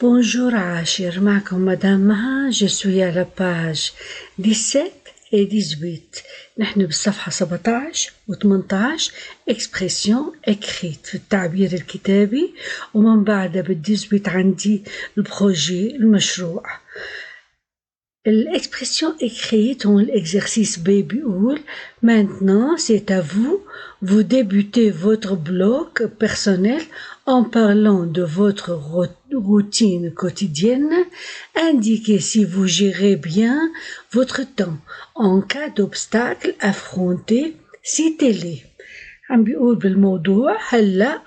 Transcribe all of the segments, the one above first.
Bonjour عاشر معكم مدام مها je suis à la page 17 et 18 نحن بالصفحة 17 و 18 expression écrite في التعبير الكتابي ومن بعدها بال18 عندي البروجي المشروع. L'expression écrite ou l'exercice B بيقول maintenant c'est à vous, vous débutez votre blog personnel en parlant de votre routine quotidienne. Indiquez si vous gérez bien votre temps. En cas d'obstacle affronté, citez-les. عم بيقول بالموضوع هلأ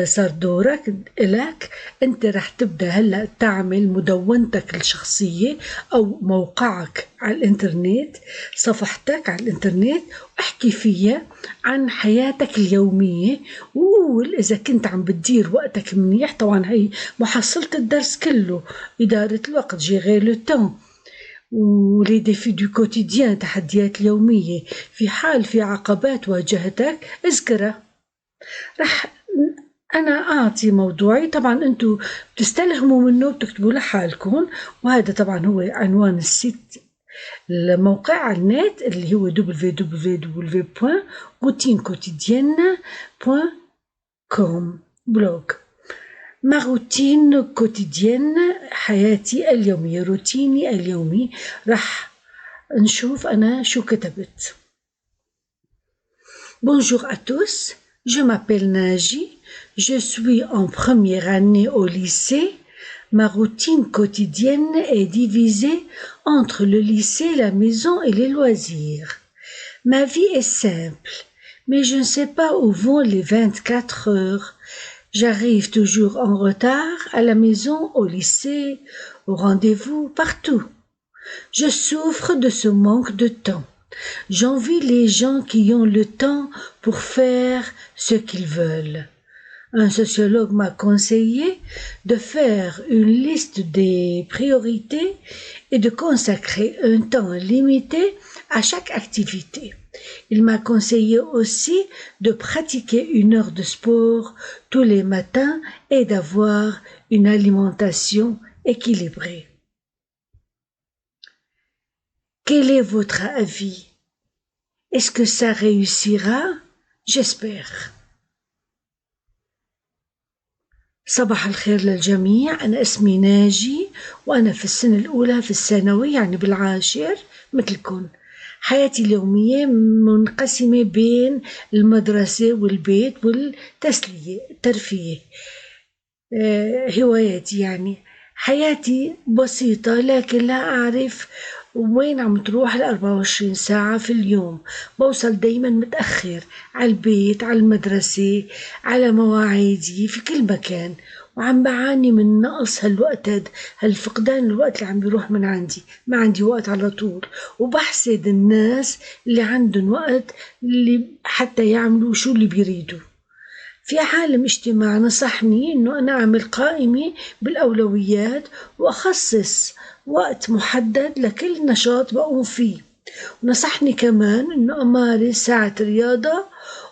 صار دورك إلك أنت رح تبدأ هلأ تعمل مدونتك الشخصية أو موقعك على الإنترنت، صفحتك على الإنترنت، واحكي فيها عن حياتك اليومية، وقول إذا كنت عم بتدير وقتك منيح. طبعا هي محصلة الدرس كله، إدارة الوقت، gérer le temps، ولي ديفي دو كوتيديان، تحديات اليومية. في حال في عقبات واجهتك اذكرها. رح أنا أعطي موضوعي، طبعا أنتوا بتستلهموا منه وبتكتبوا لحالكم، وهذا طبعا هو عنوان السيت الموقع على النت اللي هو www.routinequotidienne.com بلوج. ما روتين كوتيديان، حياتي اليومية، روتيني اليومي. رح نشوف أنا شو كتبت. Bonjour à tous, je m'appelle Naji, je suis en première année au lycée. Ma routine quotidienne est divisée entre le lycée, la maison et les loisirs. Ma vie est simple, mais je ne sais pas où vont les 24 heures. J'arrive toujours en retard à la maison, au lycée, au rendez-vous, partout. Je souffre de ce manque de temps. J'envie les gens qui ont le temps pour faire ce qu'ils veulent. Un sociologue m'a conseillé de faire une liste des priorités et de consacrer un temps limité à chaque activité. Il m'a conseillé aussi de pratiquer 1 heure de sport tous les matins et d'avoir une alimentation équilibrée. Quel est votre avis? Est-ce que ça réussira? J'espère. صباح الخير للجميع، أنا اسمي ناجي وأنا في السنة الأولى في الثانوي، يعني بالعاشر مثلكم. حياتي اليومية منقسمة بين المدرسة والبيت والتسلية الترفيه. هواياتي يعني حياتي بسيطة، لكن لا أعرف وين عم تروح 24 ساعة في اليوم. بوصل دايما متأخر على البيت، على المدرسة، على مواعيدي في كل مكان، وعم بعاني من نقص هالوقت، هالفقدان الوقت اللي عم بيروح من عندي. ما عندي وقت على طول، وبحسد الناس اللي عندهم وقت اللي حتى يعملوا شو اللي بيريدوا. في عالم اجتماع نصحني إنه أنا أعمل قائمة بالأولويات وأخصص وقت محدد لكل نشاط بقوم فيه. ونصحني كمان إنه أمارس ساعة رياضة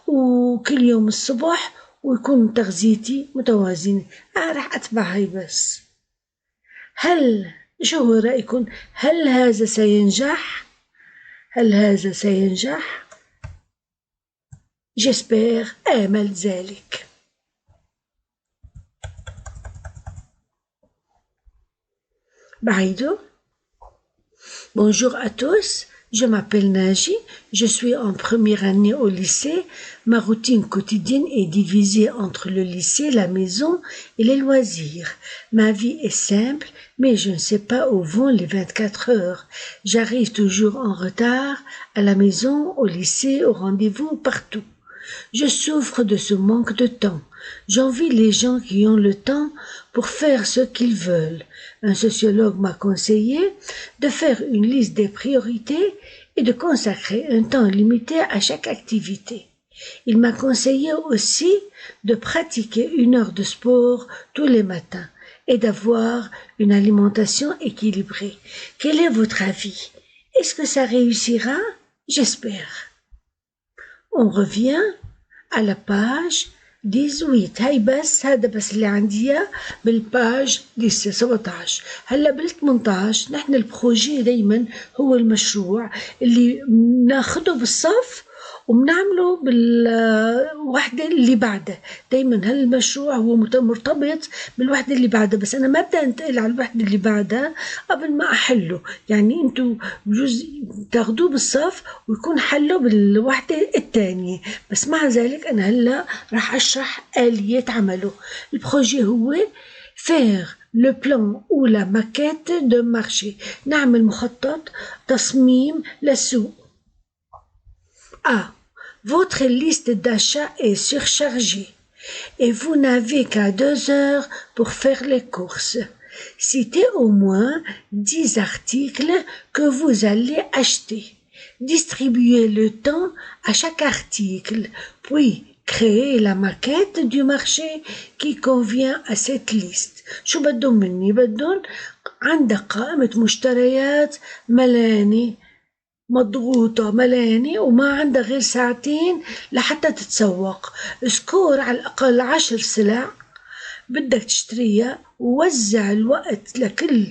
وكل يوم الصبح، ويكون تغذيتي متوازنة. رح أتبع هاي بس. شو هو رأيكم؟ هل هذا سينجح؟ هل هذا سينجح؟ J'espère آمل ذلك. بعيده. Bonjour à tous, je m'appelle Naji, je suis en première année au lycée. Ma routine quotidienne est divisée entre le lycée, la maison et les loisirs. Ma vie est simple, mais je ne sais pas où vont les 24 heures. J'arrive toujours en retard à la maison, au lycée, au rendez-vous, partout. Je souffre de ce manque de temps. J'envie les gens qui ont le temps pour faire ce qu'ils veulent. Un sociologue m'a conseillé de faire une liste des priorités et de consacrer un temps limité à chaque activité. Il m'a conseillé aussi de pratiquer 1 heure de sport tous les matins et d'avoir une alimentation équilibrée. Quel est votre avis? Est-ce que ça réussira? J'espère. On revient à la page 18 هاي بس، هذا بس اللي عندي اياه بالباج 17. هلا بال 18 نحن البروجي دايما هو المشروع اللي بناخده بالصف وبنعمله بالوحدة اللي بعدها. دايما هالمشروع هو مرتبط بالوحدة اللي بعدها، بس أنا ما بدي أنتقل على الوحدة اللي بعدها قبل ما أحله. يعني أنتوا بجوز تاخدوه بالصف ويكون حله بالوحدة الثانية، بس مع ذلك أنا هلا راح أشرح آلية عمله. البروجي هو faire le plan ou la maquette de marché، نعمل مخطط تصميم للسوق. A. Votre liste d'achat est surchargée et vous n'avez qu'à 2 heures pour faire les courses. Citez au moins 10 articles que vous allez acheter. Distribuez le temps à chaque article, puis créez la maquette du marché qui convient à cette liste. شو بدهم مني؟ بدهم عندك قائمة مشتريات ملاني مضغوطة ملاني وما عندها غير ساعتين لحتى تتسوق. سكور على الأقل 10 سلع بدك تشتريها، ووزع الوقت لكل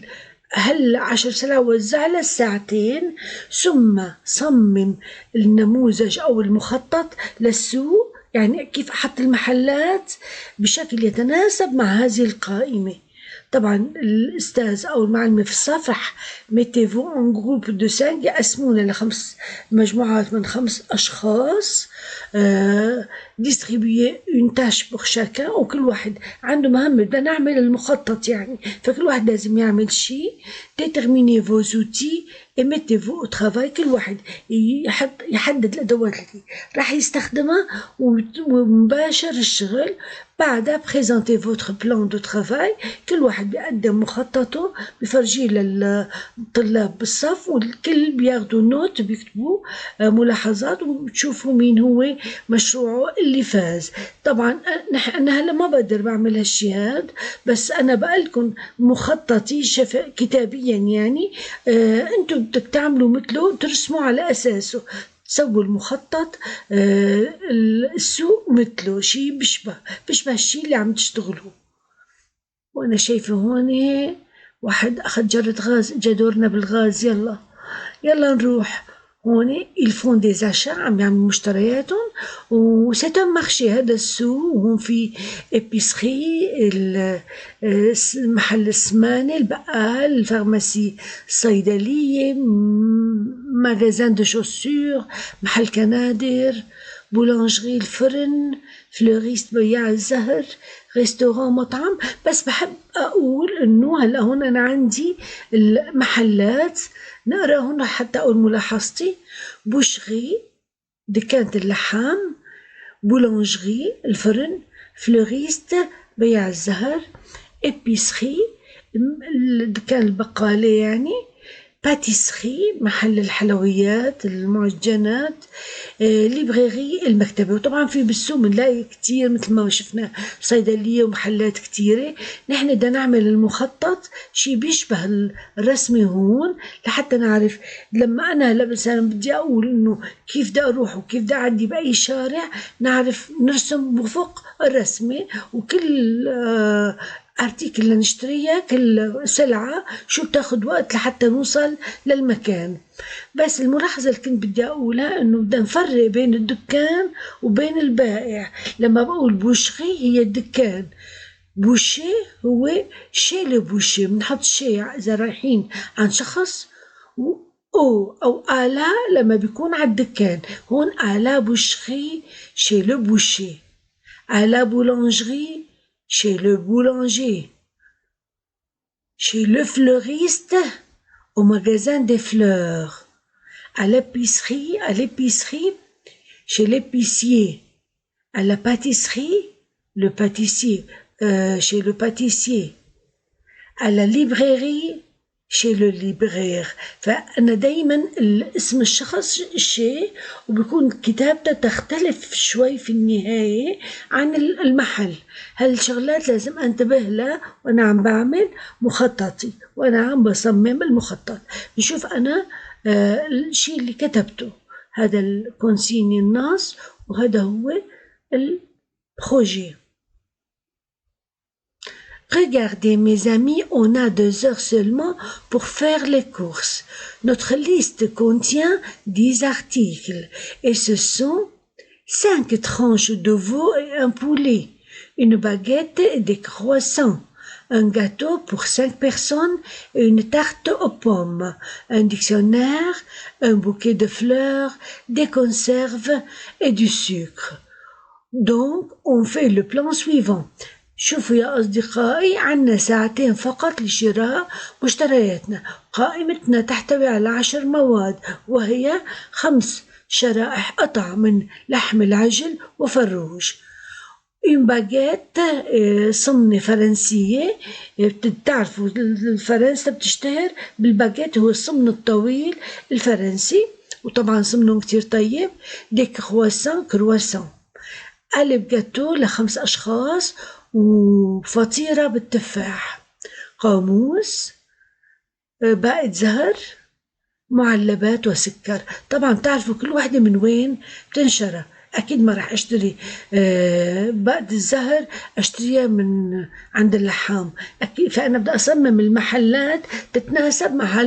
هال10 سلع وزع لها الساعتين، ثم صمم النموذج أو المخطط للسوق، يعني كيف أحط المحلات بشكل يتناسب مع هذه القائمة. طبعا الأستاذ أو المعلمة في الصفح mettez-vous en groupe de 5، يقسمونا ل5 مجموعات من 5 أشخاص. distribuer une tâche pour chacun، وكل واحد عنده مهمة. بدنا نعمل المخطط يعني، فكل واحد لازم يعمل شيء. déterminez vos outils et mettez-vous au travail، كل واحد يحدد الأدوات اللي راح يستخدمها ومباشر الشغل. بعدها présentez votre plan de travail، كل واحد بيقدم مخططه بفرجيه للطلاب بالصف، والكل بياخدوا نوت بيكتبوا ملاحظات، وبتشوفوا مين هو مشروعه اللي فاز. طبعا أنا هلا ما بقدر بعمل هالشي هاد، بس أنا بقلكم مخططي كتابيا يعني. أنتوا بدك تعملوا مثله، ترسموا على أساسه، تسووا المخطط السوق مثله، شي بيشبه الشي اللي عم تشتغلوه. وأنا شايفة هون واحد أخذ جرة غاز، إجا دورنا بالغاز. يلا نروح. هون ils font des achats، عم يعملوا مشترياتهم، وسيت ان مارشي، هذا السوق. وهون في إبيسخي، محل السمانة، البقال، الفارماسي، الصيدلية، ماغازان دو شوسور، محل كنادر، بولانجري، الفرن، فلوريست، بياع الزهر، ريستوران، مطعم. بس بحب أقول إنه هلا هون أنا عندي المحلات نقراهن حتى أقول ملاحظتي. بوشغي، دكانة اللحام، بولانجري، الفرن، فلوريست، بياع الزهر، إبيسخي، دكان البقالة يعني، باتيسخي، محل الحلويات المعجنات، ليبراري، المكتبة. وطبعا في بالسوق بنلاقي كتير مثل ما شفنا صيدلية ومحلات كتيرة. نحن بدنا نعمل المخطط شي بيشبه الرسمة هون، لحتى نعرف لما أنا هلا مثلا بدي أقول إنه كيف بدي أروح وكيف بدي أعدي بأي شارع، نعرف نرسم وفق الرسمة، وكل ارتيكل لنشتريها، كل سلعة شو بتاخد وقت لحتى نوصل للمكان. بس الملاحظة اللي كنت بدي أقولها إنه بدنا نفرق بين الدكان وبين البائع. لما بقول بوشغي هي الدكان، بوشي هو شي لبوشي، بنحط شي إذا رايحين عن شخص، أو آلا لما بيكون على الدكان. هون آلا بوشغي شي لبوشي، آلا بولانجري chez le boulanger, chez le fleuriste, au magasin des fleurs, à l'épicerie, chez l'épicier, à la pâtisserie, le pâtissier, chez le pâtissier, à la librairie, chez le libraire. فأنا دايما اسم الشخص شيء، وبيكون كتابته تختلف شوي في النهاية عن المحل. هالشغلات لازم انتبه لها وانا عم بعمل مخططي، وانا عم بصمم المخطط. نشوف انا الشيء اللي كتبته، هذا الكونسيني النص، وهذا هو Projet. Regardez mes amis, on a 2 heures seulement pour faire les courses. Notre liste contient 10 articles et ce sont 5 tranches de veau et un poulet, une baguette et des croissants, un gâteau pour 5 personnes et une tarte aux pommes, un dictionnaire, un bouquet de fleurs, des conserves et du sucre. Donc, on fait le plan suivant. شوفوا يا أصدقائي عنا ساعتين فقط لشراء مشترياتنا. قائمتنا تحتوي على 10 مواد وهي 5 شرائح قطع من لحم العجل وفروج. une baguette صمنة فرنسية. بتعرفوا فرنسا بتشتهر بالباجيت، هو الصمن الطويل الفرنسي وطبعا صمنهم كتير طيب. دي كرواسون قالب جاتو ل5 أشخاص وفطيرة بالتفاح، قاموس، باقة زهر، معلبات وسكر. طبعا تعرفوا كل واحدة من وين بتنشرى. أكيد ما راح أشتري باقة الزهر أشتريها من عند اللحام، أكيد. فأنا بدي أصمم المحلات تتناسب مع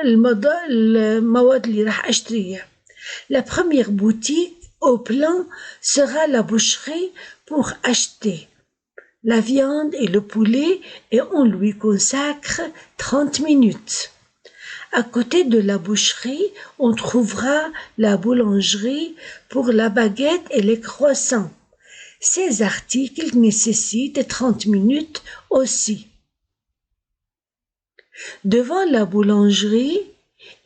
المواد اللي راح أشتريها. La première boutique au plan sera la boucherie pour acheter la viande et le poulet et on lui consacre 30 minutes. À côté de la boucherie, on trouvera la boulangerie pour la baguette et les croissants. Ces articles nécessitent 30 minutes aussi. Devant la boulangerie,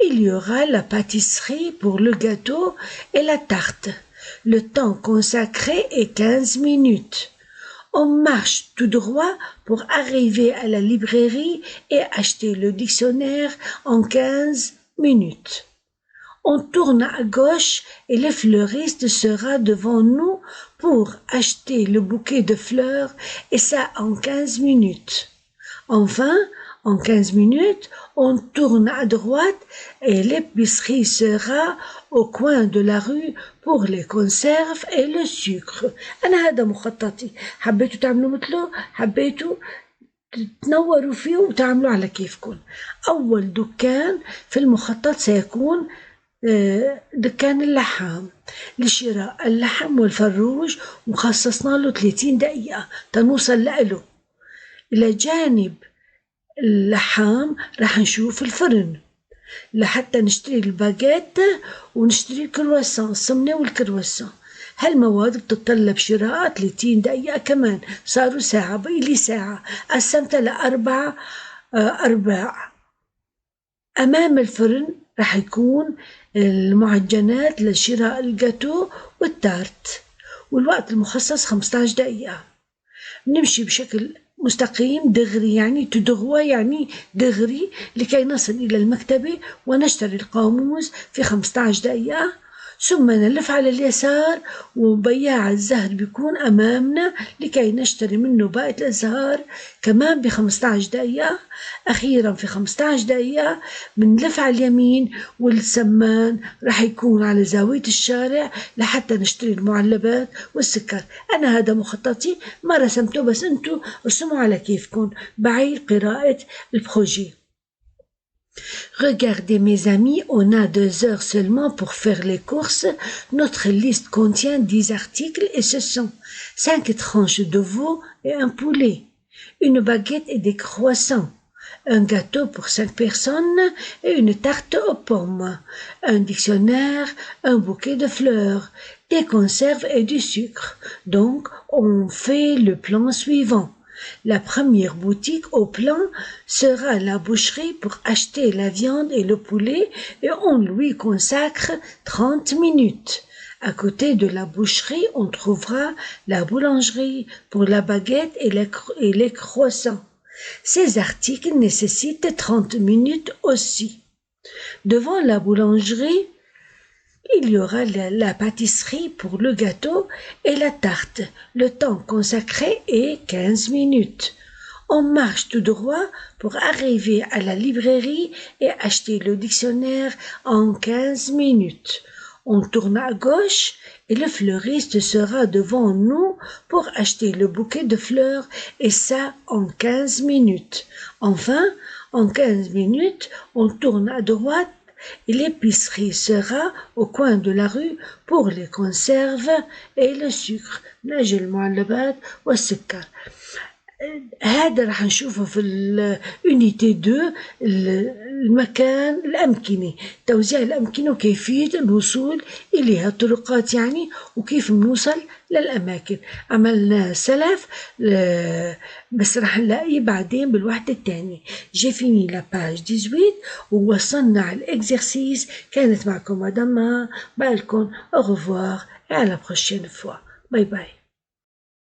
il y aura la pâtisserie pour le gâteau et la tarte. Le temps consacré est 15 minutes. On marche tout droit pour arriver à la librairie et acheter le dictionnaire en 15 minutes. On tourne à gauche et le fleuriste sera devant nous pour acheter le bouquet de fleurs et ça en 15 minutes. Enfin, en 15 minutes, on tourne à droite et l'épicerie sera au coin de la rue pour les conserves et le sucre. أنا هذا مخططي. حبيتوا تعملوا مثله، حبيتوا تنوروا فيه وتعملوا على كيفكم. أول دكان في المخطط سيكون دكان اللحام لشراء اللحم والفروج، وخصصنا له 30 دقيقة تنوصل له. إلى جانب اللحام راح نشوف الفرن لحتى نشتري الباجيت ونشتري الكرواسون، الصمنة والكرواسون. هالمواد بتتطلب شراء 30 دقيقة كمان، صاروا ساعة، بقي لي ساعة، قسمتها ل4 أرباع. أمام الفرن راح يكون المعجنات لشراء الجاتو والتارت، والوقت المخصص 15 دقيقة. نمشي بشكل مستقيم دغري، يعني تدغوى يعني دغري، لكي نصل إلى المكتبة ونشتري القاموس في 15 دقيقة. ثم نلف على اليسار وبياع الزهر بيكون أمامنا لكي نشتري منه باقة الأزهار كمان ب15 دقيقة. أخيرا في 15 دقيقة بنلف على اليمين والسمان راح يكون على زاوية الشارع لحتى نشتري المعلبات والسكر. أنا هذا مخططي، ما رسمته، بس أنتوا ارسموا على كيفكم. بعيد قراءة البروجي. Regardez mes amis, on a 2 heures seulement pour faire les courses. Notre liste contient 10 articles et ce sont 5 tranches de veau et un poulet, une baguette et des croissants, un gâteau pour 5 personnes et une tarte aux pommes, un dictionnaire, un bouquet de fleurs, des conserves et du sucre. Donc, on fait le plan suivant. La première boutique au plan sera la boucherie pour acheter la viande et le poulet et on lui consacre 30 minutes. À côté de la boucherie, on trouvera la boulangerie pour la baguette et les croissants. Ces articles nécessitent 30 minutes aussi. Devant la boulangerie, il y aura la pâtisserie pour le gâteau et la tarte. Le temps consacré est 15 minutes. On marche tout droit pour arriver à la librairie et acheter le dictionnaire en 15 minutes. on tourne à gauche et le fleuriste sera devant nous pour acheter le bouquet de fleurs et ça en 15 minutes. Enfin, en 15 minutes, on tourne à droite et l'épicerie sera au coin de la rue pour les conserves et le sucre. نجي المعلبات والسكر. هذا راح نشوفه في اليونيتي 2 المكان الأمكنة توزيع الأمكنة وكيفية الوصول إليها الطرقات يعني وكيف نوصل للأماكن عملنا سلف بس راح نلاقيه بعدين بالوحدة الثانية جي فيني لا باج 18 ووصلنا على الإكزرسيس كانت معكم مدام بالكم au revoir et à la prochaine fois باي باي